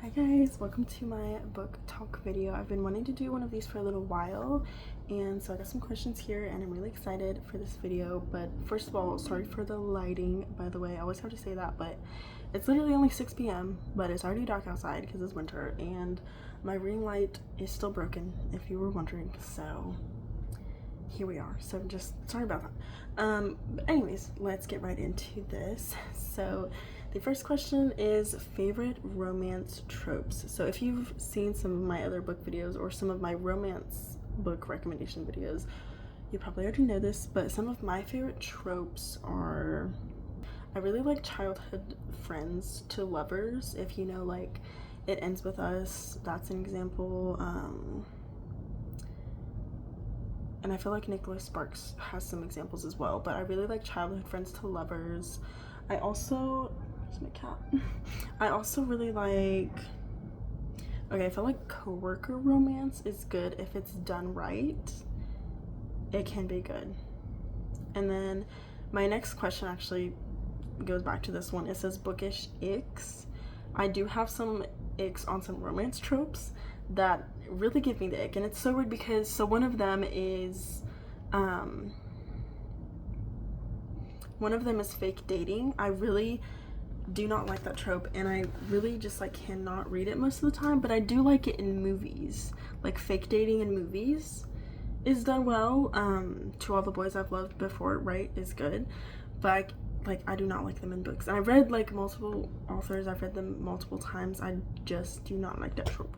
Hi guys, welcome to my book talk video. I've been wanting to do one of these for a little while, and so I got some questions here and I'm really excited for this video. But first of all, sorry for the lighting, by the way. I always have to say that, but it's literally only 6 p.m. but it's already dark outside because it's winter, and my ring light is still broken, if you were wondering. So here we are. So just sorry about that. But anyways, let's get right into this. So the first question is favorite romance tropes. So if you've seen some of my other book videos or some of my romance book recommendation videos, you probably already know this, but some of my favorite tropes are, I really like childhood friends to lovers. If you know, like It Ends With Us, that's an example. And I feel like Nicholas Sparks has some examples as well, but I really like childhood friends to lovers. I also, where's my cat? I also really like, okay, I feel like coworker romance is good if it's done right. It can be good. And then my next question actually goes back to this one. It says bookish icks. I do have some icks on some romance tropes that really give me the ick, and it's so weird because one of them is fake dating. I really do not like that trope, and I really just like cannot read it most of the time, but I do like it in movies. Like fake dating in movies is done well. To All the Boys I've Loved Before, right, is good, but I do not like them in books. And I've read like multiple authors, I've read them multiple times. I just do not like that trope.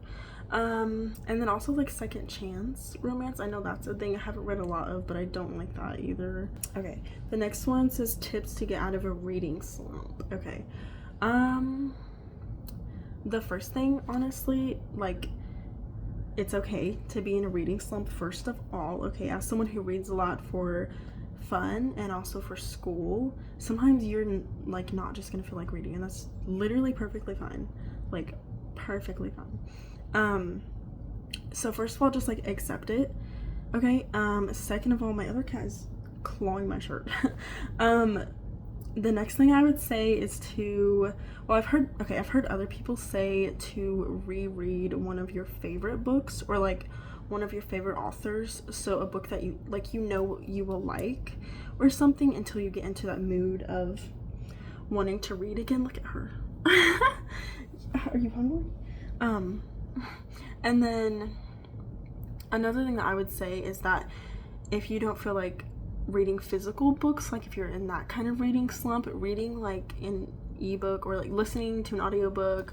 And then also like second chance romance. I know that's a thing I haven't read a lot of, but I don't like that either. Okay, the next one says tips to get out of a reading slump. Okay, the first thing, honestly, like, it's okay to be in a reading slump, first of all. Okay, as someone who reads a lot for fun and also for school, sometimes you're like not just gonna feel like reading, and that's literally perfectly fine. Like perfectly fine. So first of all, just like accept it. Okay. Second of all, my other cat is clawing my shirt. The next thing I would say is to, well, I've heard other people say to reread one of your favorite books, or like one of your favorite authors. So a book that you like, you know, you will like or something, until you get into that mood of wanting to read again. Look at her. Are you hungry? And then another thing that I would say is that if you don't feel like reading physical books, like if you're in that kind of reading slump, reading like an ebook or like listening to an audiobook,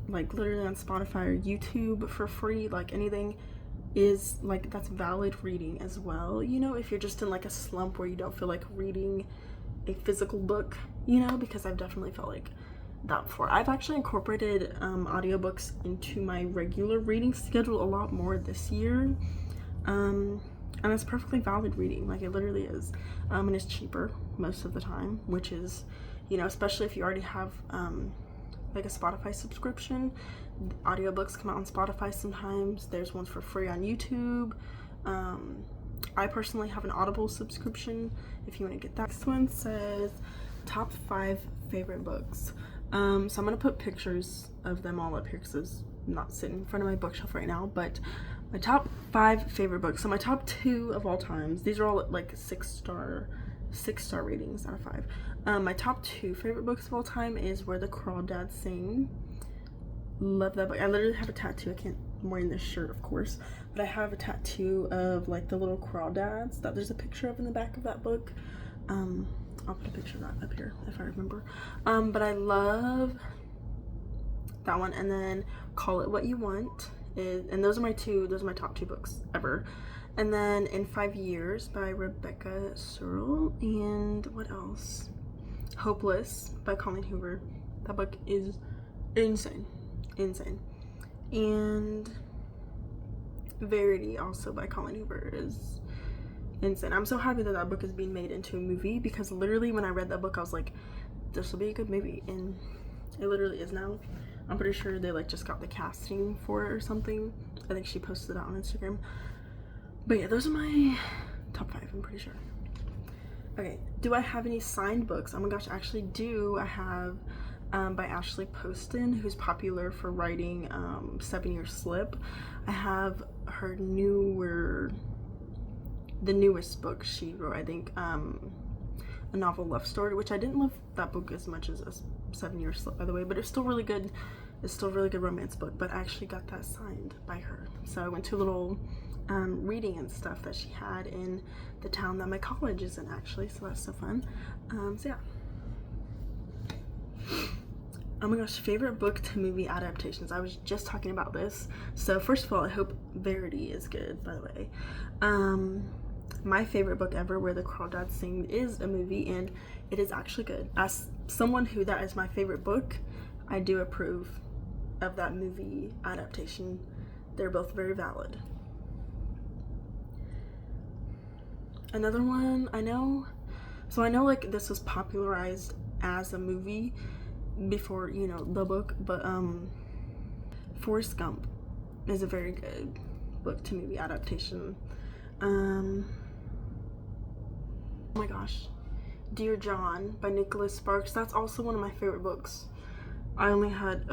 like literally on Spotify or YouTube for free, like anything is like, that's valid reading as well. You know, if you're just in like a slump where you don't feel like reading a physical book, you know, because I've definitely felt like that before. I've actually incorporated audiobooks into my regular reading schedule a lot more this year, and it's perfectly valid reading. Like, it literally is, and it's cheaper most of the time, which is, you know, especially if you already have like a Spotify subscription. Audiobooks come out on Spotify sometimes. There's ones for free on YouTube. I personally have an Audible subscription if you want to get that. This one says top 5 favorite books. So I'm gonna put pictures of them all up here because I'm not sitting in front of my bookshelf right now, but my top 5 favorite books. So my top 2 of all times, these are all like 6-star ratings out of 5. My top 2 favorite books of all time is Where the Crawdads Sing. Love that book. I literally have a tattoo. I'm wearing this shirt, of course, but I have a tattoo of like the little crawdads that there's a picture of in the back of that book. I'll put a picture of that up here if I remember. But I love that one. And then Call It What You Want and those are my top 2 books ever. And then In 5 Years by Rebecca Searle. And what else? Hopeless by Colleen Hoover. That book is insane. And Verity, also by Colleen Hoover, is insane. I'm so happy that that book is being made into a movie, because literally when I read that book I was like, this will be a good movie, and it literally is now. I'm pretty sure they like just got the casting for it or something. I think she posted it on Instagram. But yeah, those are my top 5, I'm pretty sure. Okay, do I have any signed books? Oh my gosh, I actually do. I have by Ashley Poston, who's popular for writing 7 Year Slip. I have her the newest book she wrote, I think, a novel love story, which I didn't love that book as much as a 7 Year Slip, by the way, but it's still really good. It's still a really good romance book, but I actually got that signed by her. So I went to a little reading and stuff that she had in the town that my college is in, actually, so that's so fun. So yeah. Oh my gosh, favorite book to movie adaptations. I was just talking about this. So first of all, I hope Verity is good, by the way. My favorite book ever, Where the Crawdads Sing, is a movie, and it is actually good. As someone who that is my favorite book, I do approve of that movie adaptation. They're both very valid. Another one I know like this was popularized as a movie before, you know, the book, but Forrest Gump is a very good book to movie adaptation. Oh my gosh, Dear John by Nicholas Sparks, that's also one of my favorite books. I only had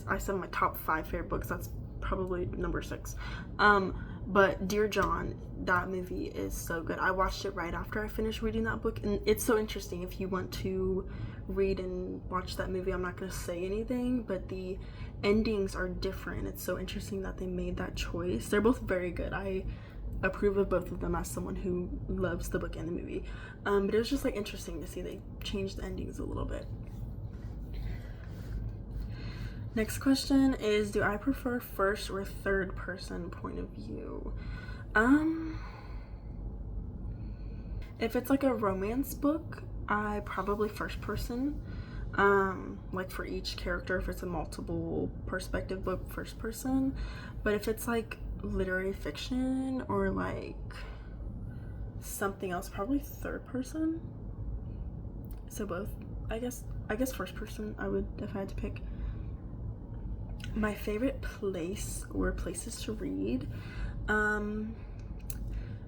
I said my top 5 favorite books, that's probably number 6. But Dear John, that movie is so good. I watched it right after I finished reading that book, and it's so interesting. If you want to read and watch that movie, I'm not going to say anything, but the endings are different. It's so interesting that they made that choice. They're both very good. I approve of both of them as someone who loves the book and the movie. But it was just like interesting to see they changed the endings a little bit. Next question is, do I prefer first or third person point of view? If it's like a romance book, I probably first person. Like for each character, if it's a multiple perspective book, first person. But if it's like literary fiction or like something else, probably third person. So both. I guess first person I would, if I had to pick. My favorite place or places to read.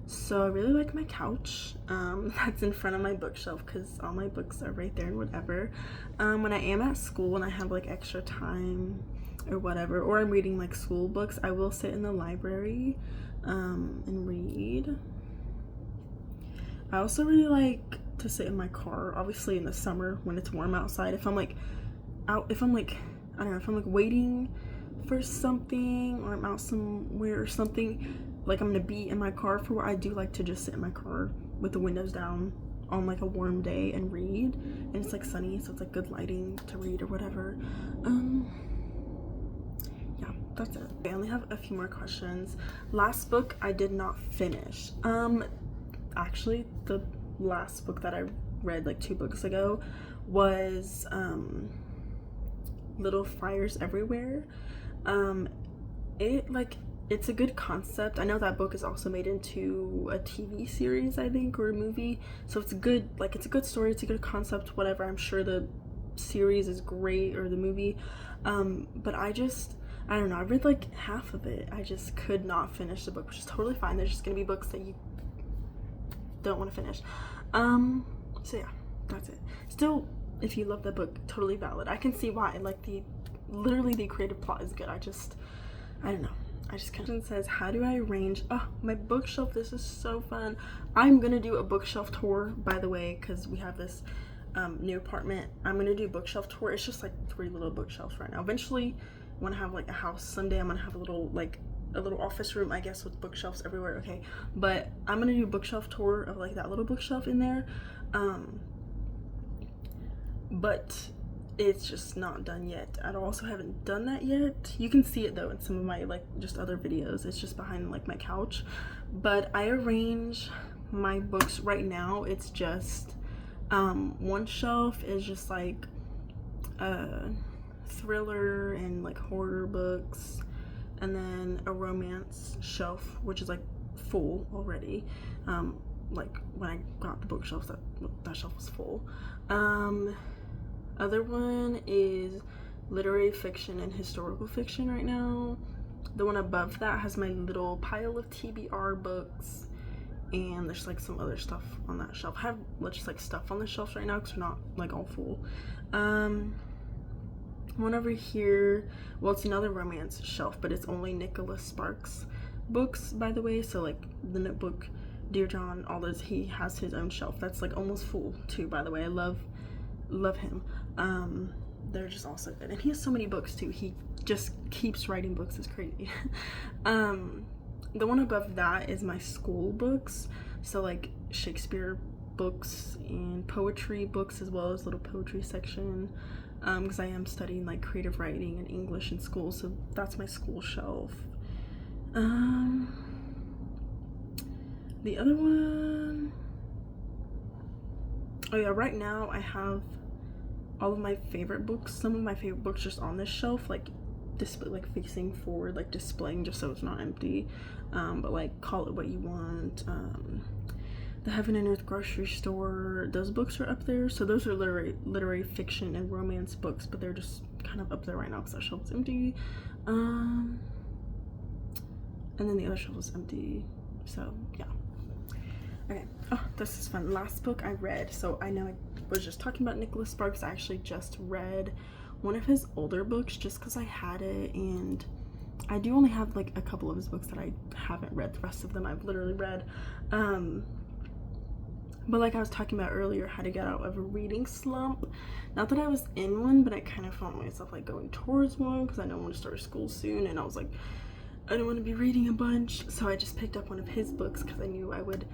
So I really like my couch. That's in front of my bookshelf because all my books are right there and whatever. When I am at school and I have like extra time or whatever, or I'm reading like school books, I will sit in the library and read. I also really like to sit in my car, obviously in the summer when it's warm outside. If I'm like waiting for something or I'm out somewhere or something, like I'm gonna be in my car for what I do, like to just sit in my car with the windows down on like a warm day and read, and it's like sunny, so it's like good lighting to read or whatever. Yeah, that's it. I only have a few more questions. Last book I did not finish. Actually the last book that I read like 2 books ago was Little Fires Everywhere. It's a good concept. I know that book is also made into a TV series, I think, or a movie, so it's good. Like, it's a good story, it's a good concept, whatever. I'm sure the series is great, or the movie, but I don't know, I read like half of it. I just could not finish the book, which is totally fine. There's just gonna be books that you don't want to finish. So yeah, that's it. Still, if you love the book, totally valid. I can see why. Like, literally the creative plot is good. I don't know. I just kind of says, how do I arrange my bookshelf? This is so fun. I'm gonna do a bookshelf tour, by the way, because we have this new apartment. I'm gonna do a bookshelf tour. It's just like 3 little bookshelves right now. Eventually, when I have like a house someday, I'm gonna have a little office room, I guess, with bookshelves everywhere. Okay, but I'm gonna do a bookshelf tour of like that little bookshelf in there. But it's just not done yet. I also haven't done that yet. You can see it though in some of my like just other videos. It's just behind like my couch. But I arrange my books right now. It's just one shelf is just like thriller and like horror books, and then a romance shelf which is like full already. Like when I got the bookshelf, that shelf was full. Other one is literary fiction and historical fiction right now. The one above that has my little pile of TBR books, and there's like some other stuff on that shelf. I have just like stuff on the shelves right now because they're not like all full. One over here, well, it's another romance shelf, but it's only Nicholas Sparks books, by the way. So like The Notebook, Dear John, all those, he has his own shelf that's like almost full too, by the way. I love him. They're just all so good, and he has so many books too. He just keeps writing books. It's crazy. The one above that is my school books, so like Shakespeare books and poetry books, as well as little poetry section, because I am studying like creative writing and English in school, so that's my school shelf. The other one, oh yeah, right now I have all of my favorite books, some of my favorite books just on this shelf, like display, like facing forward, like displaying, just so it's not empty. But like Call It What You Want, The Heaven and Earth Grocery Store, those books are up there. So those are literary fiction and romance books, but they're just kind of up there right now because that shelf is empty. And then the other shelf is empty, so yeah. Okay, oh, this is fun. Last book I read, so I know I was just talking about Nicholas Sparks. I actually just read one of his older books just because I had it, and I do only have like a couple of his books that I haven't read. The rest of them I've literally read. But like I was talking about earlier, how to get out of a reading slump. Not that I was in one, but I kind of found myself like going towards one because I know I want to start school soon, and I was like, I don't want to be reading a bunch, so I just picked up one of his books because I knew I would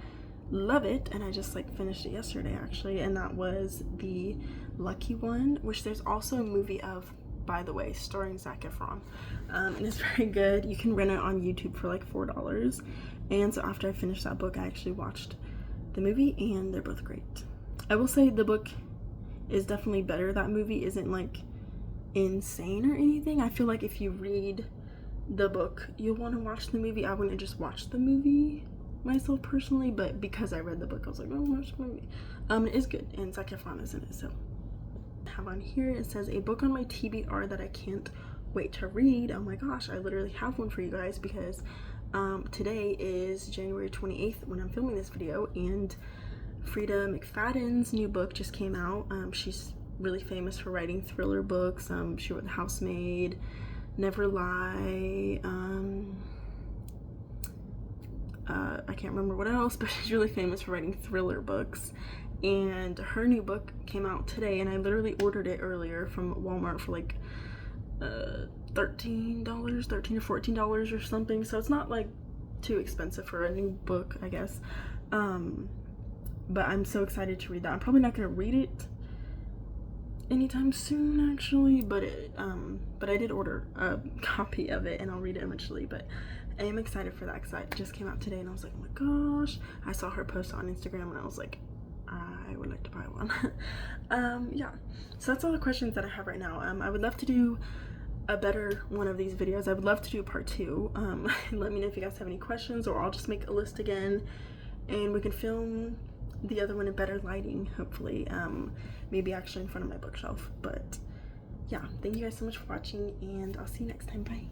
love it, and I just like finished it yesterday actually, and that was The Lucky One, which there's also a movie of, by the way, starring Zac Efron, and it's very good. You can rent it on YouTube for like $4, and so after I finished that book I actually watched the movie, and they're both great. I will say the book is definitely better. That movie isn't like insane or anything. I feel like if you read the book you'll want to watch the movie. I wouldn't just watch the movie myself personally, but because I read the book I was like, oh, watch the movie. It is good, and Zac Efron is in it. So I have on here, it says a book on my TBR that I can't wait to read. Oh my gosh, I literally have one for you guys because today is January 28th when I'm filming this video, and Frida McFadden's new book just came out. She's really famous for writing thriller books. She wrote The Housemaid, Never Lie, I can't remember what else, but she's really famous for writing thriller books, and her new book came out today, and I literally ordered it earlier from Walmart for like $13 or $14 or something, so it's not like too expensive for a new book, I guess. But I'm so excited to read that. I'm probably not gonna read it anytime soon actually, but I did order a copy of it and I'll read it eventually. But I am excited for that because it just came out today, and I was like, oh my gosh. I saw her post on Instagram and I was like, I would like to buy one. Yeah, so that's all the questions that I have right now. I would love to do a better one of these videos. I would love to do part 2. Let me know if you guys have any questions, or I'll just make a list again and we can film the other one in better lighting, hopefully. Maybe actually in front of my bookshelf. But yeah, thank you guys so much for watching, and I'll see you next time. Bye.